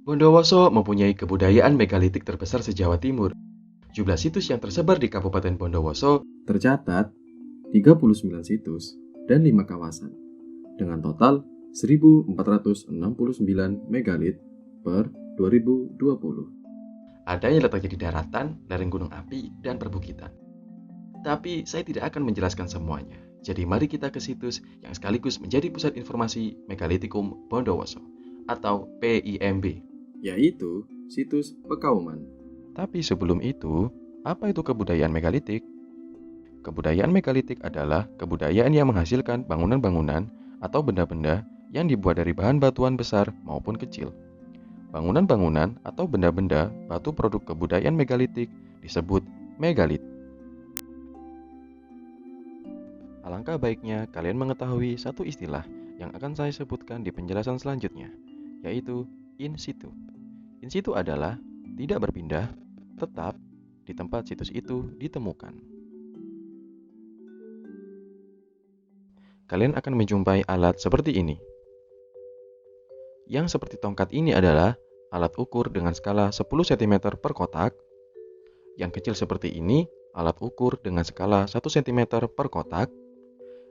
Bondowoso mempunyai kebudayaan megalitik terbesar se-Jawa Timur. Jumlah situs yang tersebar di Kabupaten Bondowoso tercatat 39 situs dan 5 kawasan, dengan total 1.469 megalit per 2020. Ada yang letaknya di daratan, lereng gunung api, dan perbukitan. Tapi saya tidak akan menjelaskan semuanya. Jadi mari kita ke situs yang sekaligus menjadi pusat informasi Megalitikum Bondowoso atau PIMB, yaitu situs Pekauman. Tapi sebelum itu, apa itu kebudayaan megalitik? Kebudayaan megalitik adalah kebudayaan yang menghasilkan bangunan-bangunan atau benda-benda yang dibuat dari bahan batuan besar maupun kecil. Bangunan-bangunan atau benda-benda batu produk kebudayaan megalitik disebut megalit. Alangkah baiknya kalian mengetahui satu istilah yang akan saya sebutkan di penjelasan selanjutnya, yaitu in situ. In situ adalah tidak berpindah, tetap di tempat situs itu ditemukan. Kalian akan menjumpai alat seperti ini. Yang seperti tongkat ini adalah alat ukur dengan skala 10 cm per kotak. Yang kecil seperti ini, alat ukur dengan skala 1 cm per kotak.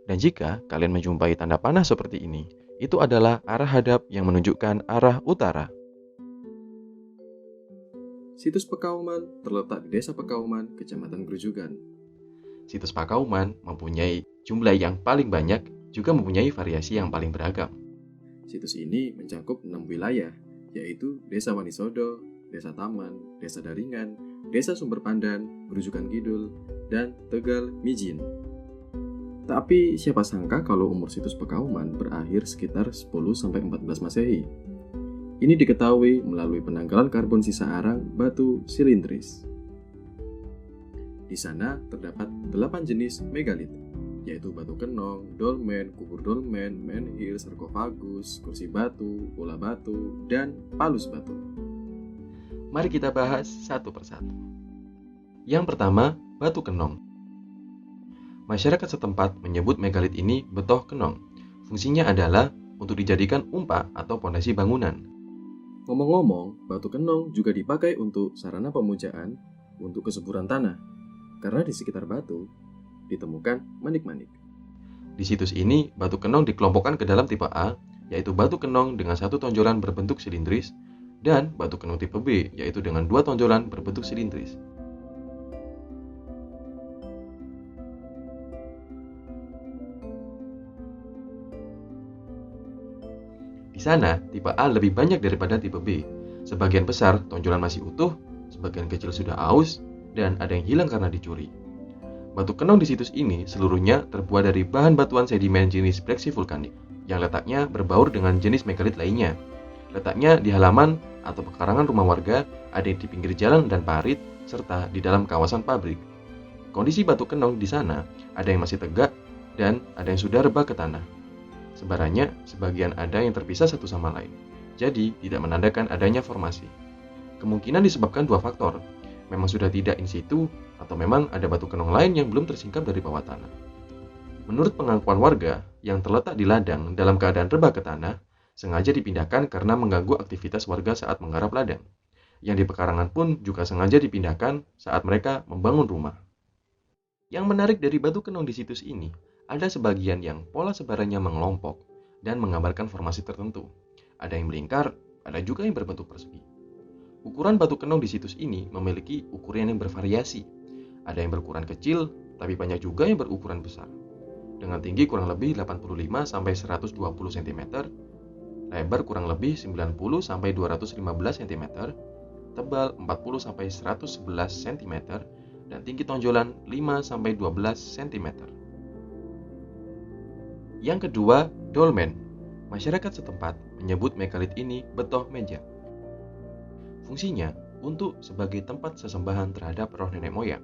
Dan jika kalian menjumpai tanda panah seperti ini, itu adalah arah hadap yang menunjukkan arah utara. Situs Pekauman terletak di Desa Pekauman, Kecamatan Grujugan. Situs Pekauman mempunyai jumlah yang paling banyak, juga mempunyai variasi yang paling beragam. Situs ini mencakup 6 wilayah, yaitu Desa Wanisodo, Desa Taman, Desa Daringan, Desa Sumber Pandan, Grujugan Kidul, dan Tegal Mijin. Tapi siapa sangka kalau umur situs Pekauman berakhir sekitar 10-14 Masehi. Ini diketahui melalui penanggalan karbon sisa arang batu silindris. Di sana terdapat 8 jenis megalit, yaitu batu kenong, dolmen, kubur dolmen, menhir, sarkofagus, kursi batu, bola batu, dan palus batu. Mari kita bahas satu persatu. Yang pertama, batu kenong. Masyarakat setempat menyebut megalit ini betoh kenong. Fungsinya adalah untuk dijadikan umpak atau pondasi bangunan. Ngomong-ngomong, batu kenong juga dipakai untuk sarana pemujaan untuk kesuburan tanah, karena di sekitar batu ditemukan manik-manik. Di situs ini, batu kenong dikelompokkan ke dalam tipe A, yaitu batu kenong dengan satu tonjolan berbentuk silindris, dan batu kenong tipe B, yaitu dengan dua tonjolan berbentuk silindris. Di sana, tipe A lebih banyak daripada tipe B. Sebagian besar tonjolan masih utuh, sebagian kecil sudah aus, dan ada yang hilang karena dicuri. Batu kenong di situs ini seluruhnya terbuat dari bahan batuan sedimen jenis breksi vulkanik, yang letaknya berbaur dengan jenis megalit lainnya. Letaknya di halaman atau pekarangan rumah warga, ada di pinggir jalan dan parit, serta di dalam kawasan pabrik. Kondisi batu kenong di sana, ada yang masih tegak, dan ada yang sudah rebah ke tanah. Sebarannya, sebagian ada yang terpisah satu sama lain, jadi tidak menandakan adanya formasi. Kemungkinan disebabkan dua faktor, memang sudah tidak in situ, atau memang ada batu kenong lain yang belum tersingkap dari bawah tanah. Menurut pengakuan warga, yang terletak di ladang dalam keadaan rebah ke tanah, sengaja dipindahkan karena mengganggu aktivitas warga saat menggarap ladang. Yang di pekarangan pun juga sengaja dipindahkan saat mereka membangun rumah. Yang menarik dari batu kenong di situs ini, ada sebagian yang pola sebarannya mengelompok dan menggambarkan formasi tertentu. Ada yang melingkar, ada juga yang berbentuk persegi. Ukuran batu kenong di situs ini memiliki ukuran yang bervariasi. Ada yang berukuran kecil, tapi banyak juga yang berukuran besar. Dengan tinggi kurang lebih 85-120 cm, lebar kurang lebih 90-215 cm, tebal 40-111 cm, dan tinggi tonjolan 5-12 cm. Yang kedua, dolmen. Masyarakat setempat menyebut megalit ini betoh meja. Fungsinya untuk sebagai tempat sesembahan terhadap roh nenek moyang.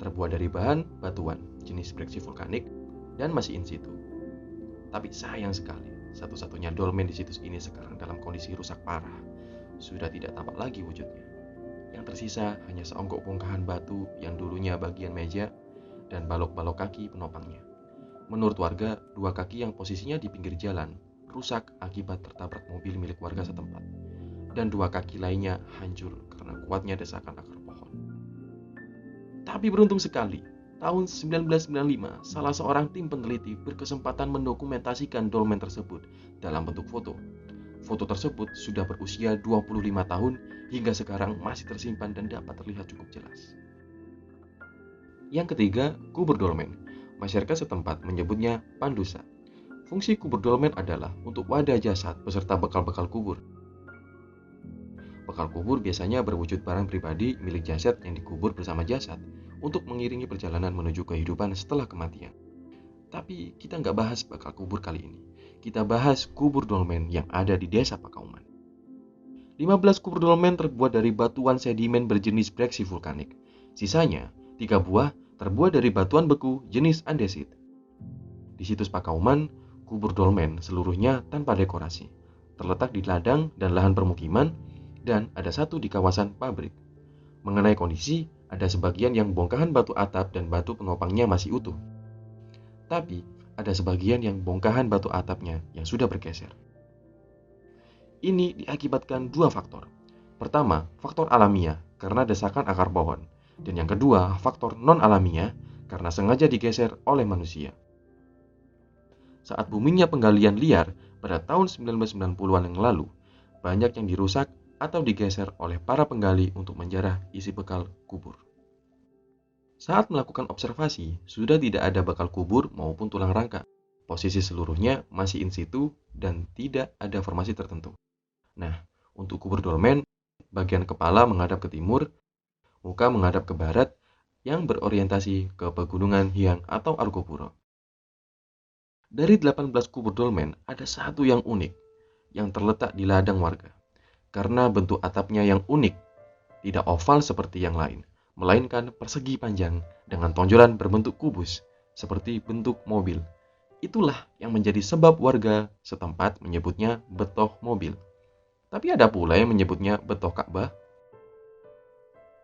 Terbuat dari bahan batuan jenis breksi vulkanik dan masih in situ. Tapi sayang sekali, satu-satunya dolmen di situs ini sekarang dalam kondisi rusak parah. Sudah tidak tampak lagi wujudnya. Yang tersisa hanya seonggok bongkahan batu yang dulunya bagian meja dan balok-balok kaki penopangnya. Menurut warga, dua kaki yang posisinya di pinggir jalan rusak akibat tertabrak mobil milik warga setempat. dan dua kaki lainnya hancur karena kuatnya desakan akar pohon. Tapi beruntung sekali, tahun 1995, salah seorang tim peneliti berkesempatan mendokumentasikan dolmen tersebut dalam bentuk foto. Foto tersebut sudah berusia 25 tahun hingga sekarang masih tersimpan dan dapat terlihat cukup jelas. Yang ketiga, kubur dolmen. Masyarakat setempat menyebutnya pandusa. Fungsi kubur dolmen adalah untuk wadah jasad beserta bekal-bekal kubur. Bekal kubur biasanya berwujud barang pribadi milik jasad yang dikubur bersama jasad untuk mengiringi perjalanan menuju kehidupan setelah kematian. Tapi kita nggak bahas bekal kubur kali ini. Kita bahas kubur dolmen yang ada di desa Pakauman. 15 kubur dolmen terbuat dari batuan sedimen berjenis breksi vulkanik. Sisanya, 3 buah terbuat dari batuan beku jenis andesit. Di situs Pakauman, kubur dolmen seluruhnya tanpa dekorasi, terletak di ladang dan lahan permukiman, dan ada satu di kawasan pabrik. Mengenai kondisi, ada sebagian yang bongkahan batu atap dan batu penopangnya masih utuh. Tapi, ada sebagian yang bongkahan batu atapnya yang sudah bergeser. Ini diakibatkan dua faktor. Pertama, faktor alamiah karena desakan akar pohon, dan yang kedua, faktor non-alamiah karena sengaja digeser oleh manusia. Saat boomingnya penggalian liar pada tahun 1990-an yang lalu, banyak yang dirusak atau digeser oleh para penggali untuk menjarah isi bekal kubur. Saat melakukan observasi, sudah tidak ada bekal kubur maupun tulang rangka. Posisi seluruhnya masih in situ dan tidak ada formasi tertentu. Nah, untuk kubur dolmen, bagian kepala menghadap ke timur, muka menghadap ke barat, yang berorientasi ke Pegunungan Hyang atau Argopuro. Dari 18 kubur dolmen, ada satu yang unik, yang terletak di ladang warga. Karena bentuk atapnya yang unik, tidak oval seperti yang lain, melainkan persegi panjang dengan tonjolan berbentuk kubus, seperti bentuk mobil. Itulah yang menjadi sebab warga setempat menyebutnya betoh mobil. Tapi ada pula yang menyebutnya betoh Ka'bah.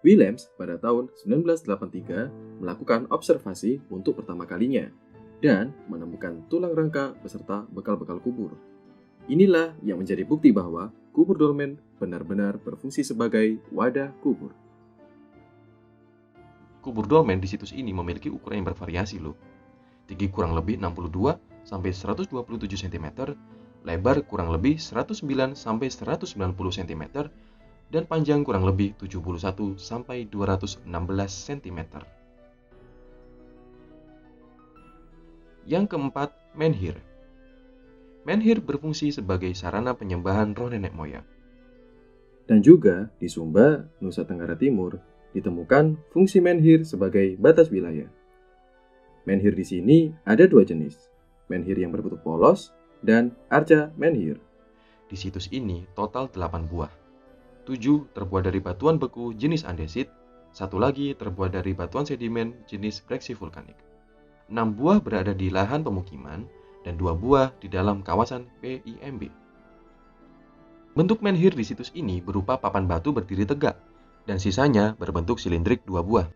Willems pada tahun 1983 melakukan observasi untuk pertama kalinya dan menemukan tulang rangka beserta bekal-bekal kubur. Inilah yang menjadi bukti bahwa kubur dolmen benar-benar berfungsi sebagai wadah kubur. Kubur dolmen di situs ini memiliki ukuran yang bervariasi loh. Tinggi kurang lebih 62 sampai 127 cm, lebar kurang lebih 109 sampai 190 cm, dan panjang kurang lebih 71 sampai 216 cm. Yang keempat, menhir. Menhir berfungsi sebagai sarana penyembahan roh nenek moyang. Dan juga di Sumba, Nusa Tenggara Timur, ditemukan fungsi menhir sebagai batas wilayah. Menhir di sini ada dua jenis, menhir yang berbentuk polos dan arca menhir. Di situs ini total 8 buah. 7 terbuat dari batuan beku jenis andesit, satu lagi terbuat dari batuan sedimen jenis breksi vulkanik. 6 buah berada di lahan pemukiman dan 2 buah di dalam kawasan PIMB. Bentuk menhir di situs ini berupa papan batu berdiri tegak dan sisanya berbentuk silindrik 2 buah.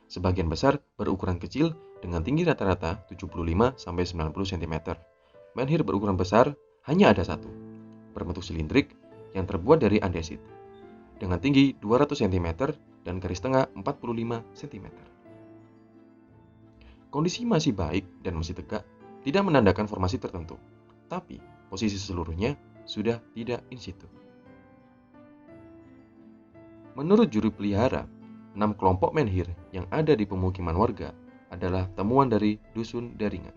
Sebagian besar berukuran kecil dengan tinggi rata-rata 75 sampai 90 cm. Menhir berukuran besar hanya ada satu, berbentuk silindrik yang terbuat dari andesit dengan tinggi 200 cm dan garis tengah 45 cm. Kondisi masih baik dan masih tegak, tidak menandakan formasi tertentu, tapi posisi seluruhnya sudah tidak in situ. Menurut juru pelihara, 6 kelompok menhir yang ada di pemukiman warga adalah temuan dari Dusun Daringan.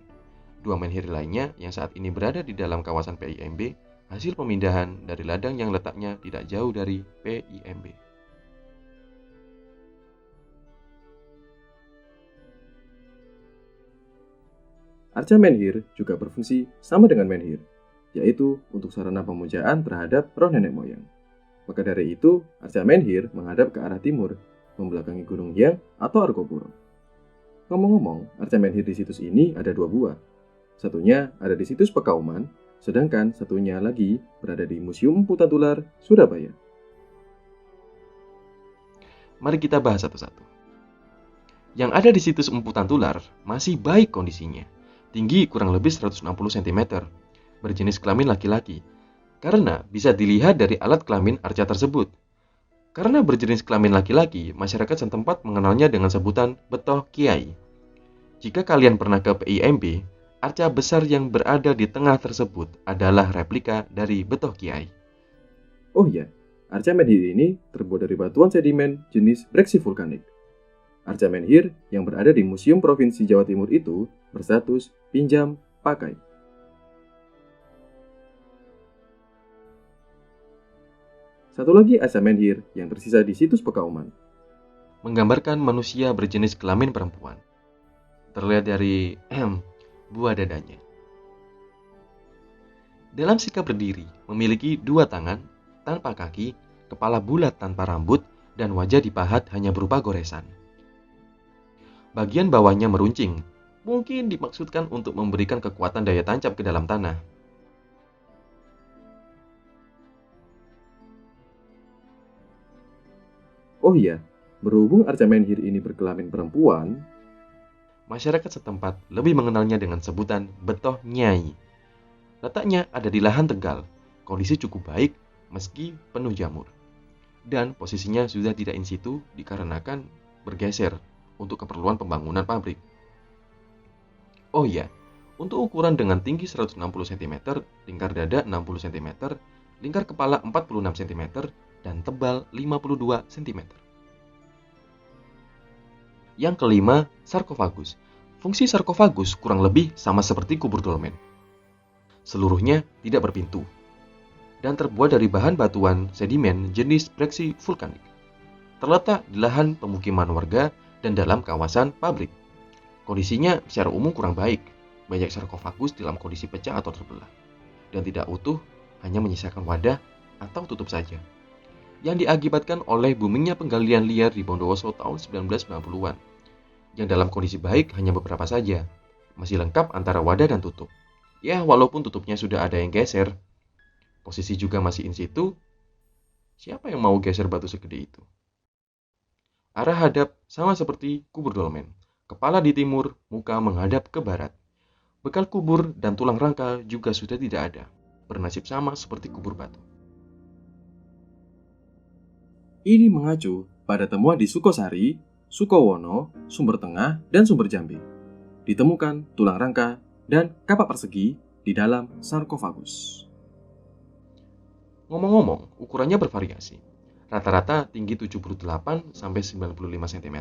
2 menhir lainnya yang saat ini berada di dalam kawasan PIMB hasil pemindahan dari ladang yang letaknya tidak jauh dari PIMB. Arca menhir juga berfungsi sama dengan menhir, yaitu untuk sarana pemujaan terhadap roh nenek moyang. Maka dari itu, arca menhir menghadap ke arah timur, membelakangi Gunung Hyang atau Argopuro. Ngomong-ngomong, arca menhir di situs ini ada 2 buah. Satunya ada di situs Pakauman, sedangkan satunya lagi berada di Museum Empu Tantular, Surabaya. Mari kita bahas satu-satu. Yang ada di situs Empu Tantular masih baik kondisinya. Tinggi kurang lebih 160 cm, berjenis kelamin laki-laki. karena bisa dilihat dari alat kelamin arca tersebut. Karena berjenis kelamin laki-laki, masyarakat setempat mengenalnya dengan sebutan betoh kiai. Jika kalian pernah ke PIMB, arca besar yang berada di tengah tersebut adalah replika dari betoh kiai. Oh iya, arca menhir ini terbuat dari batuan sedimen jenis breksi vulkanik. Arca menhir yang berada di Museum Provinsi Jawa Timur itu berstatus pinjam pakai. Satu lagi arca menhir yang tersisa di situs Pekauman. Menggambarkan manusia berjenis kelamin perempuan. Terlihat dari buah dadanya. Dalam sikap berdiri, memiliki dua tangan, tanpa kaki, kepala bulat tanpa rambut, dan wajah dipahat hanya berupa goresan. Bagian bawahnya meruncing, mungkin dimaksudkan untuk memberikan kekuatan daya tancap ke dalam tanah. Oh iya, berhubung arca menhir ini berkelamin perempuan, Masyarakat setempat lebih mengenalnya dengan sebutan betoh nyai. Letaknya ada di lahan tegal, kondisi cukup baik meski penuh jamur. Dan posisinya sudah tidak in situ dikarenakan bergeser untuk keperluan pembangunan pabrik. Oh iya, untuk ukuran dengan tinggi 160 cm, lingkar dada 60 cm, lingkar kepala 46 cm, dan tebal 52 cm. Yang kelima, sarkofagus. Fungsi sarkofagus kurang lebih sama seperti kubur dolmen. Seluruhnya tidak berpintu dan terbuat dari bahan batuan sedimen jenis breksi vulkanik. Terletak di lahan pemukiman warga dan dalam kawasan pabrik. Kondisinya secara umum kurang baik. Banyak sarkofagus dalam kondisi pecah atau terbelah dan tidak utuh, hanya menyisakan wadah atau tutup saja. Yang diakibatkan oleh boomingnya penggalian liar di Bondowoso tahun 1990-an. Yang dalam kondisi baik hanya beberapa saja, masih lengkap antara wadah dan tutup. Ya, walaupun tutupnya sudah ada yang geser, posisi juga masih in situ, siapa yang mau geser batu segede itu? Arah hadap sama seperti kubur dolmen, kepala di timur, muka menghadap ke barat. Bekal kubur dan tulang rangka juga sudah tidak ada, bernasib sama seperti kubur batu. ini mengacu pada temuan di Sukosari, Sukowono, Sumber Tengah, dan Sumber Jambi. Ditemukan tulang rangka dan kapak persegi di dalam sarkofagus. Ngomong-ngomong, ukurannya bervariasi. Rata-rata tinggi 78 sampai 95 cm,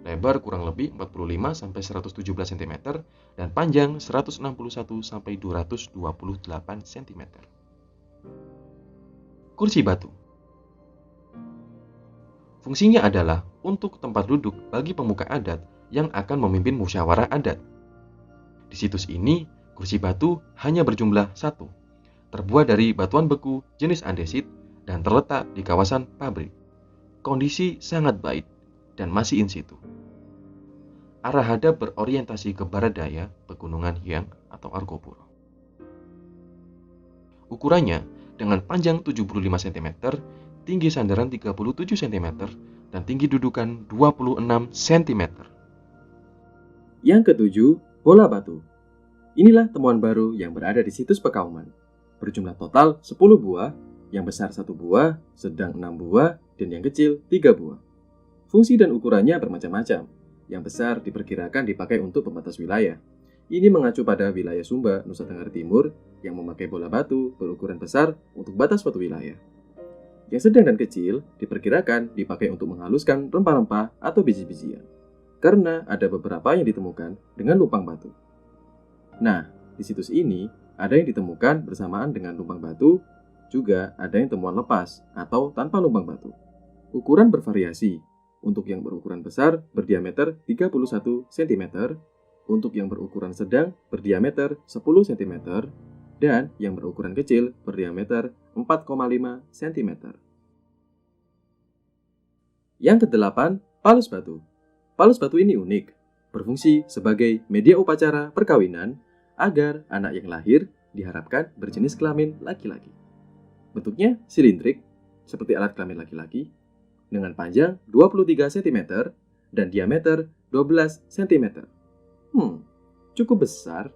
lebar kurang lebih 45 sampai 117 cm, dan panjang 161 sampai 228 cm. Kursi batu. Fungsinya adalah untuk tempat duduk bagi pemuka adat yang akan memimpin musyawarah adat. Di situs ini, kursi batu hanya berjumlah satu, terbuat dari batuan beku jenis andesit dan terletak di kawasan pabrik. Kondisi sangat baik dan masih in situ. Arah hadap berorientasi ke barat daya Pegunungan Hyang atau Argopuro. Ukurannya dengan panjang 75 cm, tinggi sandaran 37 cm, dan tinggi dudukan 26 cm. Yang ketujuh, bola batu. Inilah temuan baru yang berada di situs Pekauman. Berjumlah total 10 buah, yang besar 1 buah, sedang 6 buah, dan yang kecil 3 buah. Fungsi dan ukurannya bermacam-macam. Yang besar diperkirakan dipakai untuk pembatas wilayah. Ini mengacu pada wilayah Sumba, Nusa Tenggara Timur, yang memakai bola batu berukuran besar untuk batas suatu wilayah. Yang sedang dan kecil diperkirakan dipakai untuk menghaluskan rempah-rempah atau biji-bijian, karena ada beberapa yang ditemukan dengan lubang batu. Nah, di situs ini ada yang ditemukan bersamaan dengan lubang batu, juga ada yang temuan lepas atau tanpa lubang batu. Ukuran bervariasi. Untuk yang berukuran besar berdiameter 31 cm, untuk yang berukuran sedang berdiameter 10 cm, dan yang berukuran kecil berdiameter 4,5 cm. Yang kedelapan, palus batu. Palus batu ini unik, berfungsi sebagai media upacara perkawinan agar anak yang lahir diharapkan berjenis kelamin laki-laki. Bentuknya silindrik, seperti alat kelamin laki-laki, dengan panjang 23 cm dan diameter 12 cm. Cukup besar.